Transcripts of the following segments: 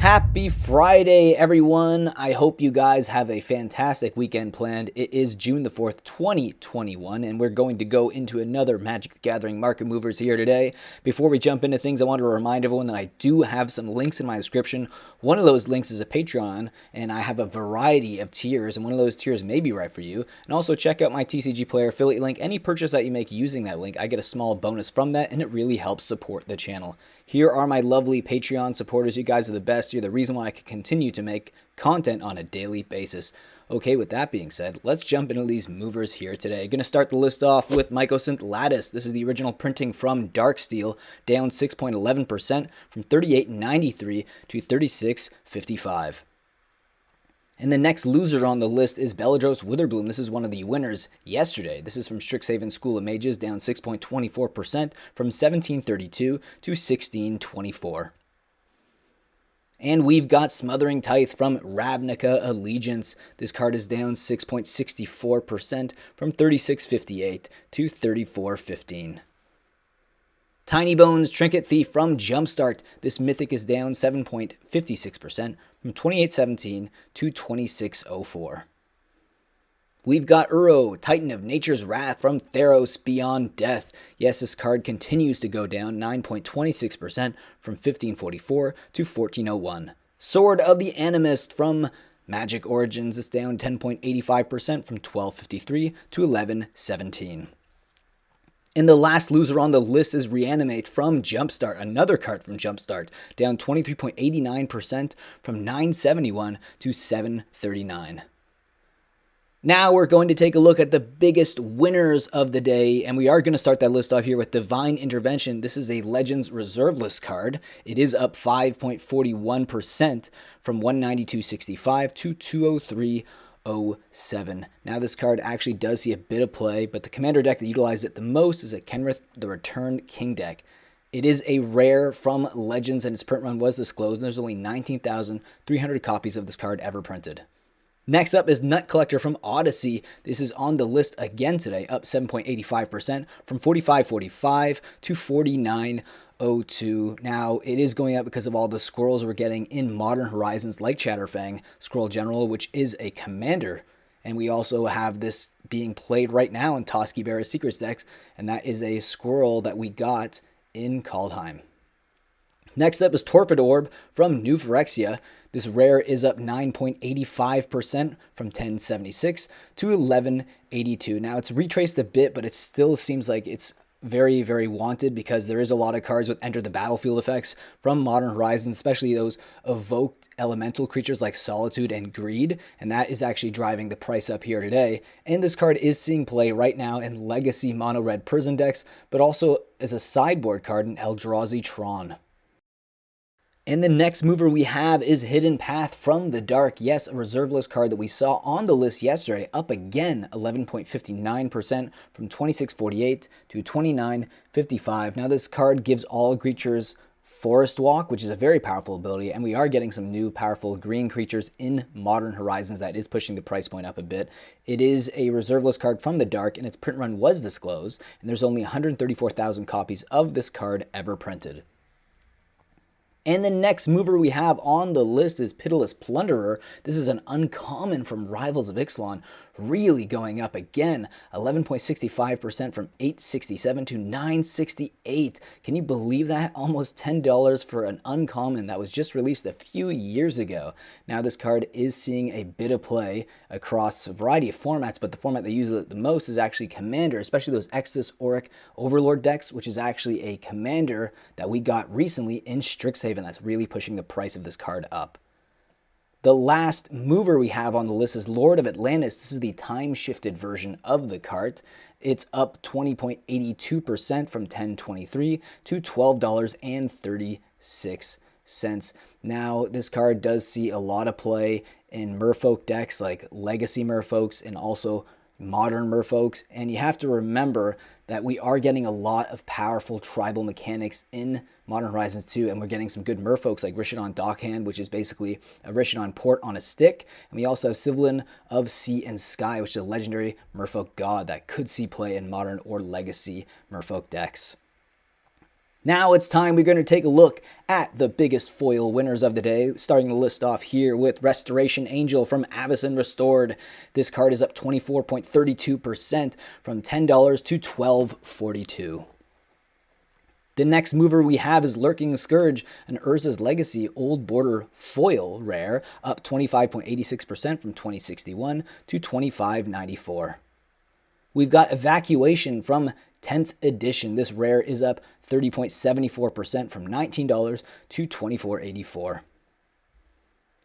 Happy Friday, everyone. I hope you guys have a fantastic weekend planned. It is June the 4th, 2021, and we're going to go into another Magic the Gathering Market Movers here today. Before we jump into things, I want to remind everyone that I do have some links in my description. One of those links is a Patreon, and I have a variety of tiers, and one of those tiers may be right for you. And also check out my TCG Player affiliate link. Any purchase that you make using that link, I get a small bonus from that, and it really helps support the channel. Here are my lovely Patreon supporters. You guys are the best. You're the reason why I can continue to make content on a daily basis. Okay, with that being said, let's jump into these movers here today. Going to start the list off with Mycosynth Lattice. This is the original printing from Darksteel, down 6.11% from 38.93 to 36.55. And the next loser on the list is Beledros Witherbloom. This is one of the winners yesterday. This is from Strixhaven School of Mages, down 6.24% from 1732 to 1624. And we've got Smothering Tithe from Ravnica Allegiance. This card is down 6.64% from 36.58 to 34.15. Tiny Bones Trinket Thief from Jumpstart. This mythic is down 7.56% from 28.17 to 26.04. We've got Uro, Titan of Nature's Wrath from Theros Beyond Death. Yes, this card continues to go down 9.26% from 15.44 to 14.01. Sword of the Animist from Magic Origins is down 10.85% from 12.53 to 11.17. And the last loser on the list is Reanimate from Jumpstart, another card from Jumpstart, down 23.89% from 971 to 739. Now we're going to take a look at the biggest winners of the day, and we are going to start that list off here with Divine Intervention. This is a Legends Reserve List card. It is up 5.41% from 192.65 to 203.07. Now this card actually does see a bit of play, but the commander deck that utilizes it the most is a Kenrith the Returned King deck. It is a rare from Legends, and its print run was disclosed, and there's only 19,300 copies of this card ever printed. Next up is Nut Collector from Odyssey. This is on the list again today, up 7.85% from 45.45 to 49.02. Now, it is going up because of all the squirrels we're getting in Modern Horizons, like Chatterfang, Squirrel General, which is a commander. And we also have this being played right now in Toski Bear's Secrets decks, and that is a squirrel that we got in Kaldheim. Next up is Torpor Orb from New Phyrexia. This rare is up 9.85% from 10.76 to 11.82. Now, it's retraced a bit, but it still seems like it's very, very wanted because there is a lot of cards with Enter the Battlefield effects from Modern Horizons, especially those evoked elemental creatures like Solitude and Greed, and that is actually driving the price up here today. And this card is seeing play right now in Legacy Mono Red Prison decks, but also as a sideboard card in Eldrazi Tron. And the next mover we have is Hidden Path from the Dark. Yes, a reserve list card that we saw on the list yesterday, up again 11.59% from 26.48 to 29.55. Now this card gives all creatures Forest Walk, which is a very powerful ability, and we are getting some new powerful green creatures in Modern Horizons that is pushing the price point up a bit. It is a reserve list card from the Dark, and its print run was disclosed, and there's only 134,000 copies of this card ever printed. And the next mover we have on the list is Pitiless Plunderer. This is an uncommon from Rivals of Ixalan, really going up again, 11.65% from 8.67 to 9.68. Can you believe that? Almost $10 for an uncommon that was just released a few years ago. Now this card is seeing a bit of play across a variety of formats, but the format they use it the most is actually Commander, especially those Exodus Auric Overlord decks, which is actually a Commander that we got recently in Strixhaven that's really pushing the price of this card up. The last mover we have on the list is Lord of Atlantis. This is the time-shifted version of the card. It's up 20.82% from $10.23 to $12.36. Now, this card does see a lot of play in Merfolk decks like Legacy Merfolks and also Modern Merfolks, and you have to remember that we are getting a lot of powerful tribal mechanics in Modern Horizons 2, and we're getting some good merfolks like Rishadan Dockhand, which is basically a Rishadan port on a stick, and we also have Sylvan of Sea and Sky, which is a legendary merfolk god that could see play in Modern or Legacy merfolk decks. Now it's time we're going to take a look at the biggest foil winners of the day, starting the list off here with Restoration Angel from Avacyn Restored. This card is up 24.32% from $10 to $12.42. The next mover we have is Lurking Scourge, an Urza's Legacy Old Border Foil Rare, up 25.86% from $20.61 to $25.94. We've got Evacuation from 10th edition. This rare is up 30.74% from $19 to $24.84.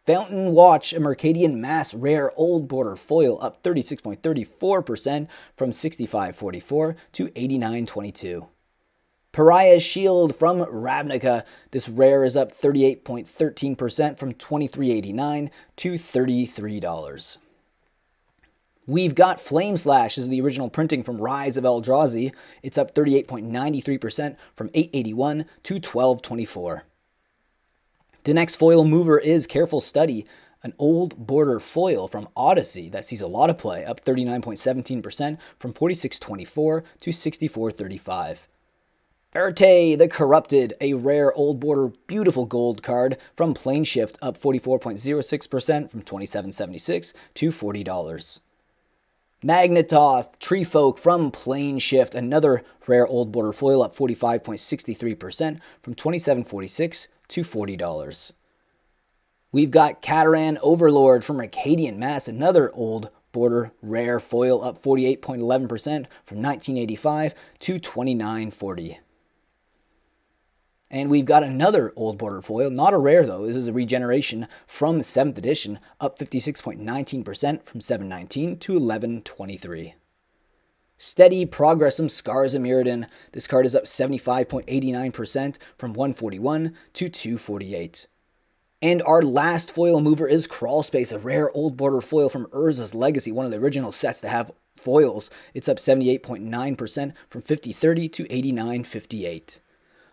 Fountain Watch, a Mercadian Mass Rare Old Border Foil, up 36.34% from $65.44 to $89.22. Pariah's Shield from Ravnica. This rare is up 38.13% from $23.89 to $33. We've got Flame Slash, is the original printing from Rise of Eldrazi. It's up 38.93% from $8.81 to $12.24. The next foil mover is Careful Study, an Old Border Foil from Odyssey that sees a lot of play, up 39.17% from $46.24 to $64.35. Erte the Corrupted, a rare Old Border beautiful gold card from Planeshift, up 44.06% from $27.76 to $40. Magnetoth, Treefolk from Planeshift, another rare Old Border Foil, up 45.63% from $27.46 to $40. We've got Cataran Overlord from Mercadian Mass, another Old Border Rare Foil, up 48.11% from $19.85 to $29.40. And we've got another Old Border Foil, not a rare though, this is a regeneration from 7th edition, up 56.19% from $7.19 to $11.23. Steady Progress from Scars of Mirrodin. This card is up 75.89% from $141 to $248. And our last foil mover is Crawlspace, a rare Old Border Foil from Urza's Legacy, one of the original sets to have foils. It's up 78.9% from $50.30 to $89.58.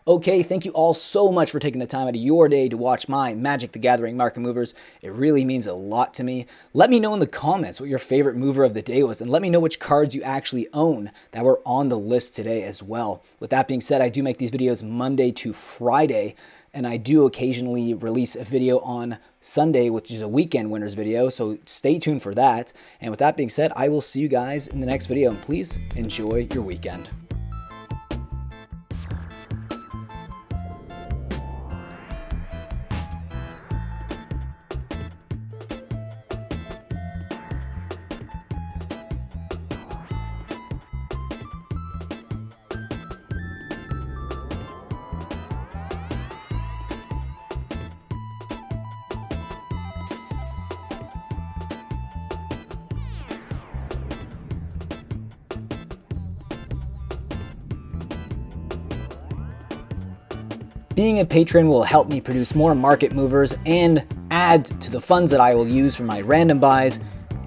Okay, thank you all so much for taking the time out of your day to watch my Magic the Gathering market movers. It really means a lot to me. Let me know in the comments what your favorite mover of the day was, and let me know which cards you actually own that were on the list today as well. With that being said, I do make these videos Monday to Friday, and I do occasionally release a video on Sunday, which is a weekend winners video, so stay tuned for that. And with that being said, I will see you guys in the next video, and please enjoy your weekend. Being a patron will help me produce more market movers and add to the funds that I will use for my random buys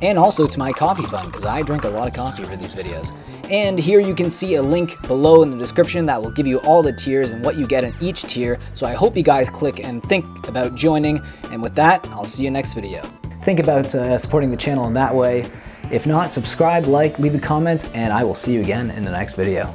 and also to my coffee fund, because I drink a lot of coffee for these videos. And here you can see a link below in the description that will give you all the tiers and what you get in each tier. So I hope you guys click and think about joining. And with that, I'll see you next video. Think about supporting the channel in that way. If not, subscribe, like, leave a comment, and I will see you again in the next video.